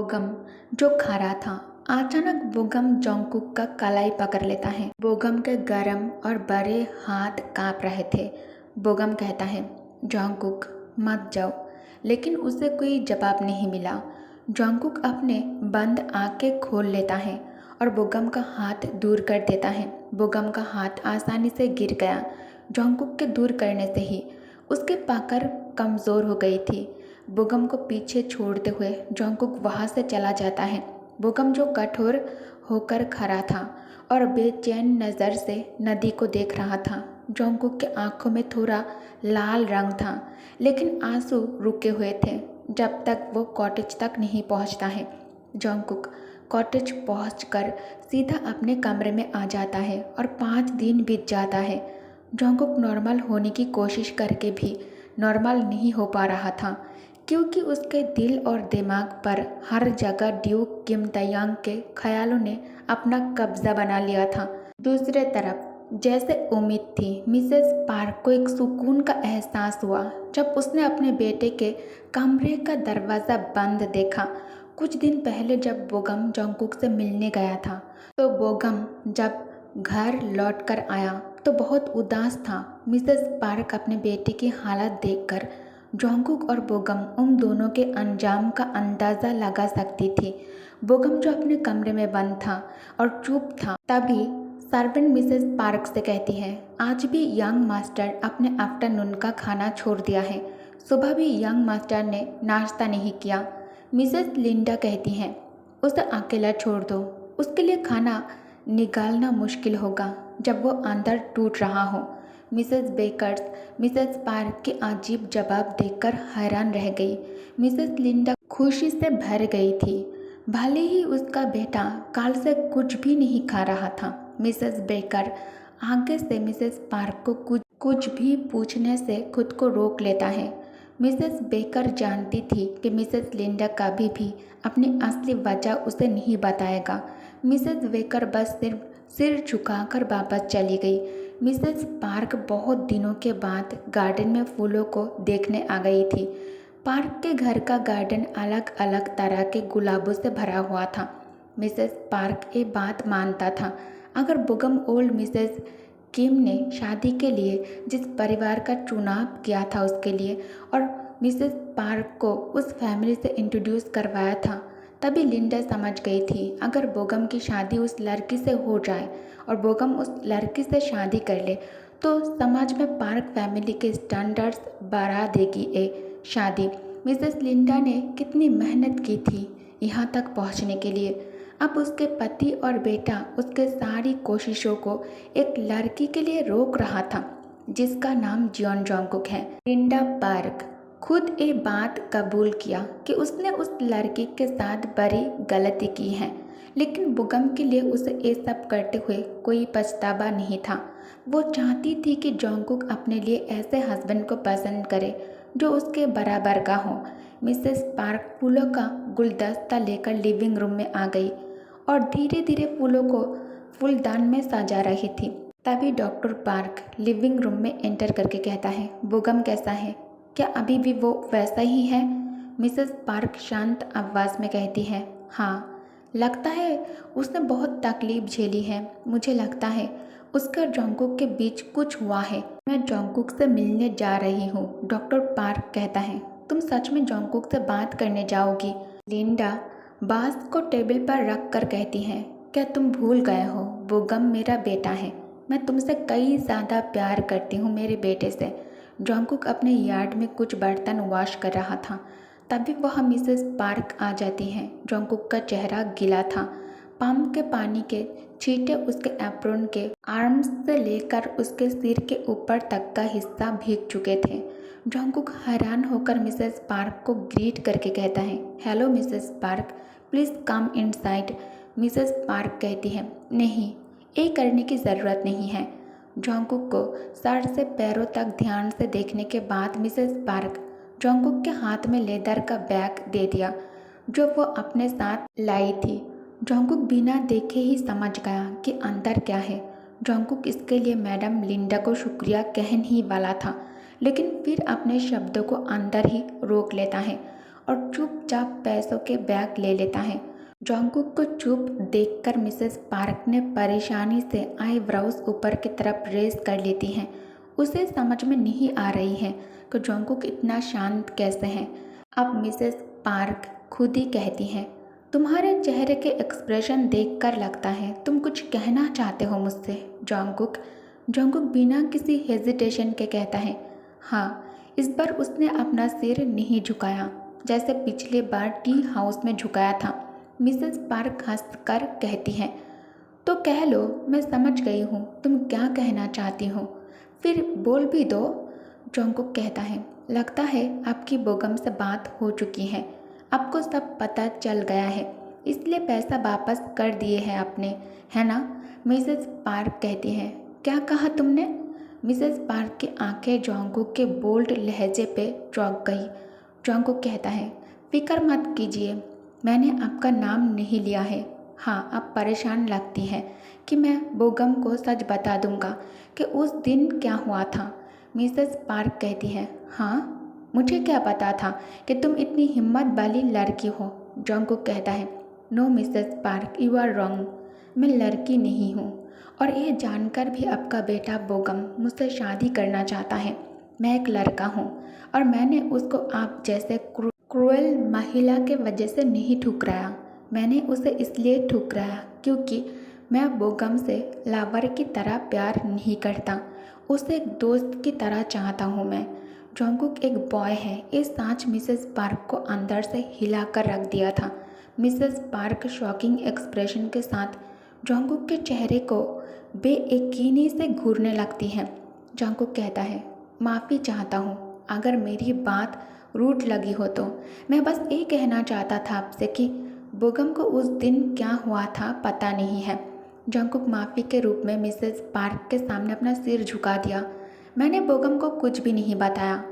बोगम जो खा रहा था, अचानक बोगम जोंगकुक का कलाई पकड़ लेता है। बोगम के गर्म और बड़े हाथ कांप रहे थे। बोगम कहता है, जोंगकुक मत जाओ, लेकिन उसे कोई जवाब नहीं मिला। जोंगकुक अपने बंद आंखें खोल लेता है और बोगम का हाथ दूर कर देता है। बोगम का हाथ आसानी से गिर गया। जोंगकुक के दूर करने से ही उसकी पकड़ कमज़ोर हो गई थी। बोगम को पीछे छोड़ते हुए जोंगकुक वहाँ से चला जाता है। बोगम जो कठोर होकर खड़ा था और बेचैन नज़र से नदी को देख रहा था। जोंगकुक के आंखों में थोड़ा लाल रंग था, लेकिन आंसू रुके हुए थे जब तक वो कॉटेज तक नहीं पहुंचता है। जोंगकुक कॉटेज पहुंचकर सीधा अपने कमरे में आ जाता है और 5 दिन बीत जाता है। जोंगकुक नॉर्मल होने की कोशिश करके भी नॉर्मल नहीं हो पा रहा था, क्योंकि उसके दिल और दिमाग पर हर जगह ड्यूक किम तयांग के ख्यालों ने अपना कब्जा बना लिया था। दूसरे तरफ जैसे उम्मीद थी, मिसेस पार्क को एक सुकून का एहसास हुआ जब उसने अपने बेटे के कमरे का दरवाज़ा बंद देखा। कुछ दिन पहले जब बोगम जोंगकुक से मिलने गया था, तो बोगम जब घर लौट कर आया तो बहुत उदास था। मिसेस पार्क अपने बेटे की हालत देखकर जोंगकुक और बोगम उन दोनों के अंजाम का अंदाज़ा लगा सकती थी। बोगम जो अपने कमरे में बंद था और चुप था, तभी सर्वेंट मिसेस पार्क से कहती है, आज भी यंग मास्टर अपने आफ्टरनून का खाना छोड़ दिया है। सुबह भी यंग मास्टर ने नाश्ता नहीं किया। मिसेस लिंडा कहती हैं, उसे अकेला छोड़ दो, उसके लिए खाना निकालना मुश्किल होगा जब वो अंदर टूट रहा हो। मिसेस बेकर्स मिसेस पार्क के अजीब जवाब देखकर हैरान रह गई। मिसेस लिंडा खुशी से भर गई थी, भले ही उसका बेटा कल से कुछ भी नहीं खा रहा था। मिसेस बेकर आगे से मिसेस पार्क को कुछ भी पूछने से खुद को रोक लेता है। मिसेस बेकर जानती थी कि मिसेस लिंडा कभी भी अपनी असली वजह उसे नहीं बताएगा। मिसेस बेकर बस सिर्फ सिर झुकाकर वापस चली गई। मिसेस पार्क बहुत दिनों के बाद गार्डन में फूलों को देखने आ गई थी। पार्क के घर का गार्डन अलग अलग तरह के गुलाबों से भरा हुआ था। मिसेस पार्क ये बात मानता था, अगर बोगम ओल्ड मिसेस किम ने शादी के लिए जिस परिवार का चुनाव किया था उसके लिए और मिसेस पार्क को उस फैमिली से इंट्रोड्यूस करवाया था, तभी लिंडा समझ गई थी अगर बोगम की शादी उस लड़की से हो जाए और बोगम उस लड़की से शादी कर ले तो समाज में पार्क फैमिली के स्टैंडर्ड्स बढ़ा देगी ये शादी। मिसेस लिंडा ने कितनी मेहनत की थी यहाँ तक पहुँचने के लिए। अब उसके पति और बेटा उसके सारी कोशिशों को एक लड़की के लिए रोक रहा था जिसका नाम जियोन जोंगकुक है। लिंडा पार्क खुद ये बात कबूल किया कि उसने उस लड़की के साथ बड़ी गलती की है, लेकिन बोगम के लिए उसे ये सब करते हुए कोई पछतावा नहीं था। वो चाहती थी कि जोंगकुक अपने लिए ऐसे हस्बैंड को पसंद करे जो उसके बराबर का हो। मिसेस पार्क फूलों का गुलदस्ता लेकर लिविंग रूम में आ गई और धीरे धीरे फूलों को फूलदान में सजा रही थी। तभी डॉक्टर पार्क लिविंग रूम में एंटर करके कहता है, बोगम कैसा है? क्या अभी भी वो वैसा ही है? मिसेस पार्क शांत आवाज़ में कहती है, हाँ, लगता है उसने बहुत तकलीफ झेली है। मुझे लगता है उसका जोंगकुक के बीच कुछ हुआ है। मैं जोंगकुक से मिलने जा रही हूँ। डॉक्टर पार्क कहता है, तुम सच में जोंगकुक से बात करने जाओगी? लिंडा बांस को टेबल पर रख कर कहती है, क्या तुम भूल गए हो? बोगम मेरा बेटा है। मैं तुमसे कई ज़्यादा प्यार करती हूँ मेरे बेटे से। जोंगकुक अपने यार्ड में कुछ बर्तन वॉश कर रहा था, तभी वह मिसेस पार्क आ जाती है। जोंगकुक का चेहरा गीला था। पंप के पानी के छींटे उसके एप्रोन के आर्म्स से लेकर उसके सिर के ऊपर तक का हिस्सा भीग चुके थे। जोंगकुक हैरान होकर मिसेस पार्क को ग्रीट करके कहता है, hello Mrs park, please come inside. Mrs park कहती है, नहीं, ये करने की ज़रूरत नहीं है। जोंगकुक को सर से पैरों तक ध्यान से देखने के बाद मिसेस पार्क जोंगकुक के हाथ में लेदर का बैग दे दिया जो वो अपने साथ लाई थी। जोंगकुक बिना देखे ही समझ गया कि अंदर क्या है। जोंगकुक इसके लिए मैडम लिंडा को शुक्रिया कहने ही वाला था, लेकिन फिर अपने शब्दों को अंदर ही रोक लेता है और चुपचाप पैसों के बैग ले लेता है। जॉन्गकुक को चुप देखकर मिसेस पार्क ने परेशानी से आईब्रोज ऊपर की तरफ रेज कर लेती हैं। उसे समझ में नहीं आ रही है कि जॉन्गकुक इतना शांत कैसे है। अब मिसेस पार्क खुद ही कहती हैं, तुम्हारे चेहरे के एक्सप्रेशन देखकर लगता है तुम कुछ कहना चाहते हो मुझसे जॉन्गकुक। जॉन्गकुक बिना किसी हेजिटेशन के कहता है, हाँ। इस बार उसने अपना सिर नहीं झुकाया जैसे पिछले बार टी हाउस में झुकाया था। मिसेस पार्क हंसकर कहती हैं, तो कह लो, मैं समझ गई हूँ तुम क्या कहना चाहती हो, फिर बोल भी दो। जॉन्गकुक कहता है, लगता है आपकी बोगम से बात हो चुकी है, आपको सब पता चल गया है, इसलिए पैसा वापस कर दिए हैं आपने, है ना। मिसेस पार्क कहती हैं, क्या कहा तुमने। मिसेस पार्क की आंखें जॉन्गकुक के बोल्ड लहजे पे चौंक गई। जॉन्गकुक कहता है, फिक्र मत कीजिए, मैंने आपका नाम नहीं लिया है। हाँ, आप परेशान लगती हैं कि मैं बोगम को सच बता दूंगा कि उस दिन क्या हुआ था। मिसेस पार्क कहती है, हाँ, मुझे क्या पता था कि तुम इतनी हिम्मत वाली लड़की हो। जॉन्गकुक कहता है, no Mrs Park, you are wrong, मैं लड़की नहीं हूँ और ये जानकर भी आपका बेटा बोगम मुझसे शादी करना चाहता है। मैं एक लड़का हूँ और मैंने उसको आप जैसे क्रूएल महिला के वजह से नहीं ठुकराया। मैंने उसे इसलिए ठुकराया क्योंकि मैं बोगम से लावर की तरह प्यार नहीं करता, उसे एक दोस्त की तरह चाहता हूँ मैं। जॉन्गकुक एक बॉय है, ये सांच मिसेस पार्क को अंदर से हिला कर रख दिया था। मिसेस पार्क शॉकिंग एक्सप्रेशन के साथ जॉन्गकुक के चेहरे को बेयकीनी से घूरने लगती है। जॉन्गकुक कहता है, माफ़ी चाहता हूँ अगर मेरी बात रूठ लगी हो तो। मैं बस ये कहना चाहता था आपसे कि बोगम को उस दिन क्या हुआ था पता नहीं है। जॉन्गकुक माफ़ी के रूप में मिसेस पार्क के सामने अपना सिर झुका दिया। मैंने बोगम को कुछ भी नहीं बताया।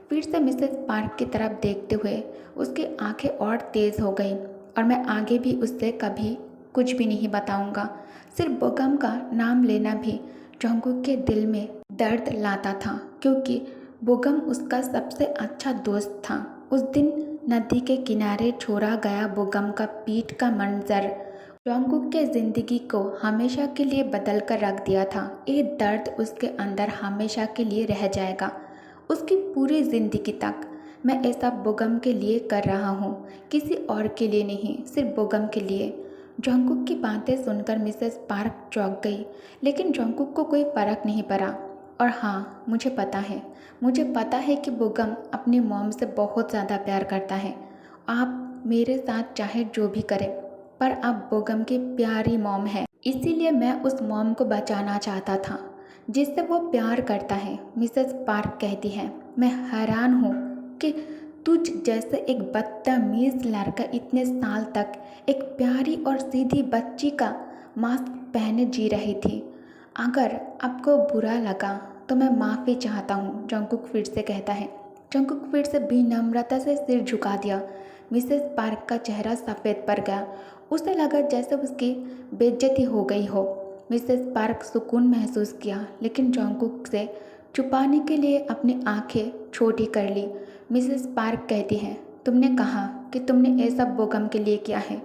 फिर से मिसेस पार्क की तरफ देखते हुए उसकी आंखें और तेज़ हो गई, और मैं आगे भी उससे कभी कुछ भी नहीं बताऊंगा। सिर्फ बोगम का नाम लेना भी जॉन्गकुक के दिल में दर्द लाता था क्योंकि बोगम उसका सबसे अच्छा दोस्त था। उस दिन नदी के किनारे छोड़ा गया बोगम का पीठ का मंजर जॉन्गकुक के ज़िंदगी को हमेशा के लिए बदल कर रख दिया था। ये दर्द उसके अंदर हमेशा के लिए रह जाएगा, उसकी पूरी ज़िंदगी तक। मैं ऐसा बोगम के लिए कर रहा हूँ, किसी और के लिए नहीं, सिर्फ बोगम के लिए। जॉन्गकुक की बातें सुनकर मिसेस पार्क चौंक गई, लेकिन जॉन्गकुक को कोई फ़र्क नहीं पड़ा। और हाँ, मुझे पता है कि बोगम अपनी मॉम से बहुत ज़्यादा प्यार करता है। आप मेरे साथ चाहे जो भी करें, पर अब बोगम की प्यारी मॉम है, इसीलिए मैं उस मॉम को बचाना चाहता था जिससे वो प्यार करता है। मिसेस पार्क कहती है, मैं हैरान हूँ कि तुझ जैसे एक बदतमीज़ लड़का इतने साल तक एक प्यारी और सीधी बच्ची का मास्क पहने जी रही थी। अगर आपको बुरा लगा तो मैं माफ़ी चाहता हूँ, जॉन्गकुक फिर से कहता है। जॉन्गकुक फिर से विनम्रता से सिर झुका दिया। मिसेस पार्क का चेहरा सफ़ेद पड़ गया। उसे लगा जैसे उसकी बेइज्जती हो गई हो। मिसेस पार्क सुकून महसूस किया, लेकिन जॉन्गकुक से छुपाने के लिए अपनी आंखें छोटी कर ली। मिसेस पार्क कहती है, तुमने कहा कि तुमने ये सब बोगम के लिए किया है,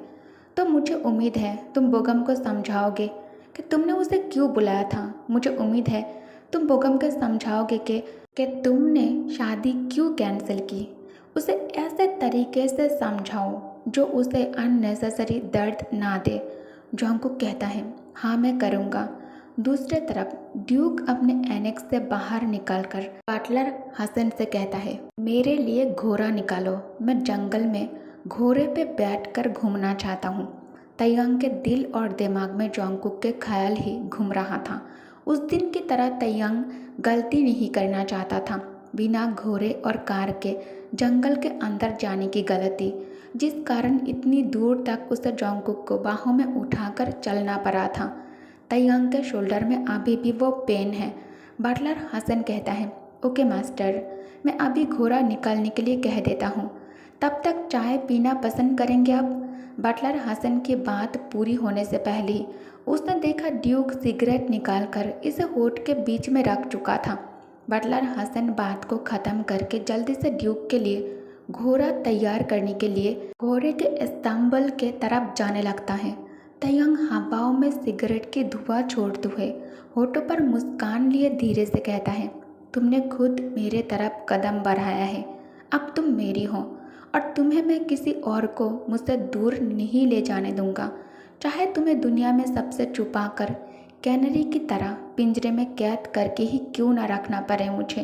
तो मुझे उम्मीद है तुम बोगम को समझाओगे कि तुमने उसे क्यों बुलाया था। मुझे उम्मीद है तुम बोगम को समझाओगे कि तुमने शादी क्यों कैंसिल की। उसे ऐसे तरीके से समझाओ जो उसे अननेसेसरी दर्द ना दे। जॉन्गकुक कहता है, हाँ मैं करूँगा। दूसरी तरफ ड्यूक अपने एनेक्स से बाहर निकलकर बटलर हसन से कहता है, मेरे लिए घोड़ा निकालो, मैं जंगल में घोड़े पे बैठकर घूमना चाहता हूँ। तैयांग के दिल और दिमाग में जॉन्गकुक के ख्याल ही घूम रहा था। उस दिन की तरह तैयांग गलती नहीं करना चाहता था, बिना घोड़े और कार के जंगल के अंदर जाने की गलती, जिस कारण इतनी दूर तक उसे जॉन्गकुक को बाहों में उठाकर चलना पड़ा था। तैयांग के शोल्डर में अभी भी वो पेन है। बटलर हसन कहता है, ओके मास्टर, मैं अभी घोड़ा निकालने के लिए कह देता हूँ, तब तक चाय पीना पसंद करेंगे आप। बटलर हसन की बात पूरी होने से पहले ही उसने देखा ड्यूक सिगरेट निकालकर इसे होठ के बीच में रख चुका था। बटलर हसन बात को ख़त्म करके जल्दी से ड्यूक के लिए घोड़ा तैयार करने के लिए घोड़े के इस्तांबुल के तरफ जाने लगता है। तयंग हवाओं में सिगरेट की धुआं छोड़ते हुए होठों पर मुस्कान लिए धीरे से कहता है, तुमने खुद मेरे तरफ कदम बढ़ाया है, अब तुम मेरी हो और तुम्हें मैं किसी और को मुझसे दूर नहीं ले जाने दूंगा, चाहे तुम्हें दुनिया में सबसे छुपा कर कैनरी की तरह पिंजरे में कैद करके ही क्यों ना रखना पड़े मुझे।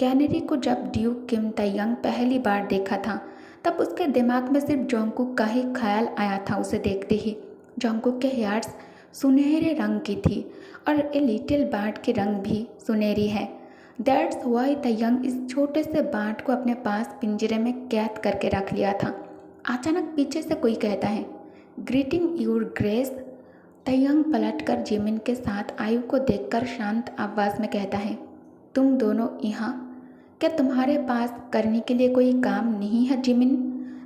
कैनरी को जब ड्यूक किम तयंग पहली बार देखा था तब उसके दिमाग में सिर्फ जोंगकुक का ही ख्याल आया था। उसे देखते ही जोंगकुक के हेयर्स सुनहरे रंग की थी और ए लिटिल बार्ड की रंग भी सुनहरी है। दैट्स वाई तयंग इस छोटे से बार्ड को अपने पास पिंजरे में कैद करके रख लिया था। अचानक पीछे से कोई कहता है, ग्रीटिंग यूर ग्रेस। तयंग पलटकर जिमिन के साथ आयु को देखकर शांत आवाज़ में कहता है, तुम दोनों यहाँ? क्या तुम्हारे पास करने के लिए कोई काम नहीं है जिमिन?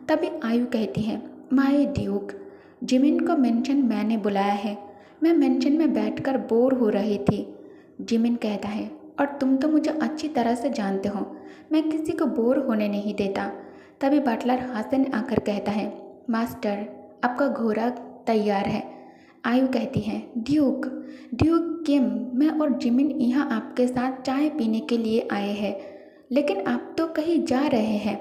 तभी आयु कहती है, माय ड्यूक, जिमिन को मेंशन मैंने बुलाया है, मैं मेंशन में बैठकर बोर हो रही थी। जिमिन कहता है, और तुम तो मुझे अच्छी तरह से जानते हो, मैं किसी को बोर होने नहीं देता। तभी बटलर हसन आकर कहता है, मास्टर आपका घोड़ा तैयार है। आयु कहती है, ड्यूक ड्यूक किम, मैं और जिमिन यहाँ आपके साथ चाय पीने के लिए आए हैं, लेकिन आप तो कहीं जा रहे हैं।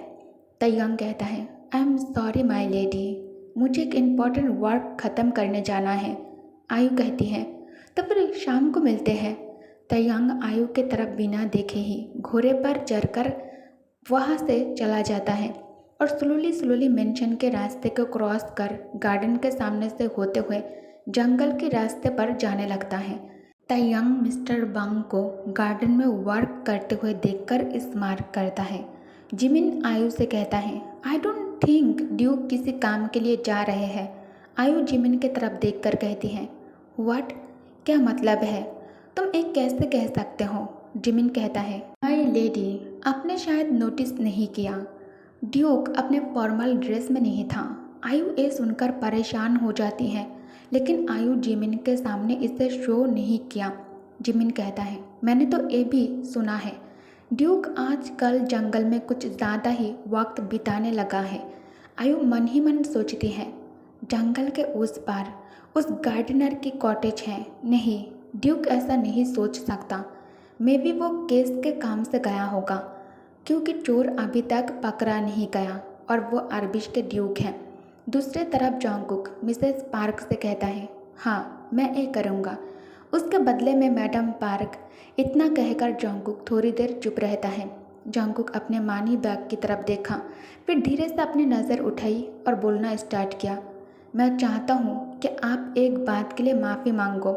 तयंग कहता है, I am sorry my lady, मुझे एक इम्पॉर्टेंट वर्क ख़त्म करने जाना है। आयु कहती है, तो फिर शाम को मिलते हैं। तयंग आयु के तरफ बिना देखे ही घोड़े पर चढ़कर वहाँ से चला जाता है और स्लोली मेंशन के रास्ते को क्रॉस कर गार्डन के सामने से होते हुए जंगल के रास्ते पर जाने लगता है। तयंग मिस्टर वांग को गार्डन में वर्क करते हुए देखकर स्मार्ट करता है। जिमिन आयु से कहता है, आई डोंट थिंक ड्यूक किसी काम के लिए जा रहे हैं। आयु जिमिन की तरफ देखकर कहती है, व्हाट, क्या मतलब है? तुम एक कैसे कह सकते हो? जिमिन कहता है, माय लेडी, आपने शायद नोटिस नहीं किया, ड्यूक अपने फॉर्मल ड्रेस में नहीं था। आयु ये सुनकर परेशान हो जाती है, लेकिन आयु जिमिन के सामने इसे शो नहीं किया। जिमिन कहता है, मैंने तो ये भी सुना है ड्यूक आजकल जंगल में कुछ ज़्यादा ही वक्त बिताने लगा है। आयु मन ही मन सोचती है, जंगल के उस पार उस गार्डनर की कॉटेज है। नहीं, ड्यूक ऐसा नहीं सोच सकता। मे बी वो केस के काम से गया होगा, क्योंकि चोर अभी तक पकड़ा नहीं गया और वो अरबिश के ड्यूक हैं। दूसरे तरफ जोंगकुक मिसेस पार्क से कहता है, हाँ मैं ये करूँगा, उसके बदले में मैडम पार्क। इतना कहकर जोंगकुक थोड़ी देर चुप रहता है। जोंगकुक अपने मानी बैग की तरफ देखा, फिर धीरे से अपनी नज़र उठाई और बोलना स्टार्ट किया, मैं चाहता हूँ कि आप एक बात के लिए माफ़ी मांगो।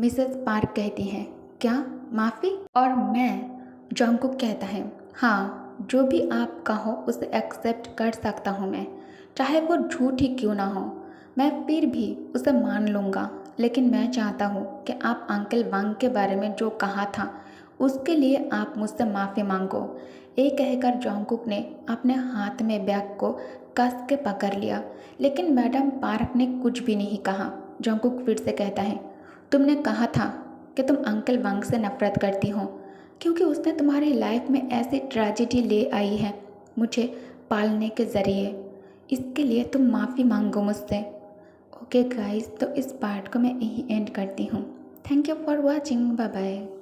मिसेस पार्क कहती हैं, क्या माफ़ी? और मैं, जोंगकुक कहता है, हाँ जो भी आप कहो उसे एक्सेप्ट कर सकता हूँ मैं, चाहे वो झूठ ही क्यों ना हो, मैं फिर भी उसे मान लूँगा। लेकिन मैं चाहता हूँ कि आप अंकल वांग के बारे में जो कहा था उसके लिए आप मुझसे माफ़ी मांगो। ये कहकर जोंगकुक ने अपने हाथ में बैग को कस के पकड़ लिया, लेकिन मैडम पार्क ने कुछ भी नहीं कहा। जोंगकुक फिर से कहता है, तुमने कहा था कि तुम अंकल वांग से नफरत करती हो, क्योंकि उसने तुम्हारी लाइफ में ऐसी ट्रेजेडी ले आई है मुझे पालने के ज़रिए। इसके लिए तुम माफ़ी मांगो मुझसे। ओके गाइस, तो इस पार्ट को मैं यही एंड करती हूँ। Thank you for watching, bye bye.